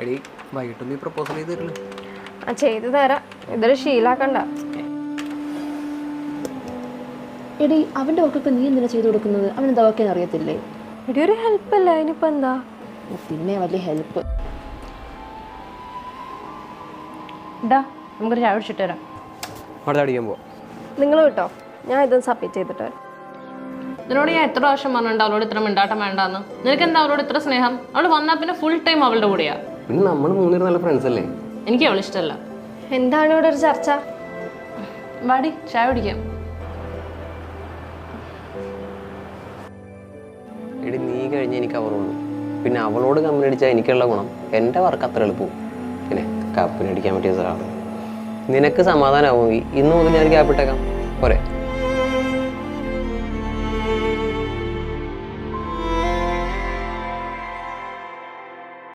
എടി വൈകിട്ട് നീ പ്രപ്പോസൽ ചെയ്ത് തരില്ല? ആ ചെയ്തു തരാം, ഇതൊരു ശീലാക്കണ്ട. എടി അവൻ്റെ മക്കൾക്ക് നീ എന്തിനാ ചെയ്തു കൊടുക്കുന്നത്? അവൻ എന്താ ഒക്കെ അറിയത്തില്ലേ? എടി ഒരു ഹെൽപ്പ് അല്ലേ, അതിനിപ്പോൾ എന്താ? പിന്നെ വലിയ ഹെൽപ്പ്. ഇടാ നമുക്കൊരു ചായ കുടിച്ചിട്ട് വരാം. അവിടെ അടിക്കാൻ പോവാം. നിങ്ങൾ കേട്ടോ, ഞാൻ ഇതൊന്ന് സബ്മിറ്റ് ചെയ്തിട്ട് വരാം. നിന്നോട് ഞാൻ എത്ര പ്രാവശ്യം പറഞ്ഞിട്ടുണ്ട് അവളോട് ഇത്ര മിണ്ടാട്ടം വേണ്ടാന്ന്. നിനക്ക് എന്താ അവളോട് ഇത്ര സ്നേഹം? അവൾ വന്നാൽ പിന്നെ ഫുൾ ടൈം അവളുടെ കൂടെയാ. പിന്നെ നമ്മൾ മൂന്നേരം നല്ല ഫ്രണ്ട്സ് അല്ലേ? എനിക്ക് അവൾ ഇഷ്ടമല്ല. എന്താണ് ഇവിടെ ഒരു ചർച്ച? വാടി ചായ കുടിക്കാം. എടി നീ കഴിഞ്ഞ എനിക്ക് അവളുള്ളൂ. പിന്നെ അവളോട് കമ്പനി അടിച്ചാൽ എനിക്കുള്ള ഗുണം എൻ്റെ വർക്ക് അത്ര എളുപ്പവും. പിന്നെ കമ്പനി അടിക്കാൻ പറ്റിയ സാറാണ്. നിനക്ക് സമാധാനമാവും. ഇന്ന് മുതൽ ഞാൻ ഗ്യാപ്പ് ഇട്ടേക്കാം പോരെ?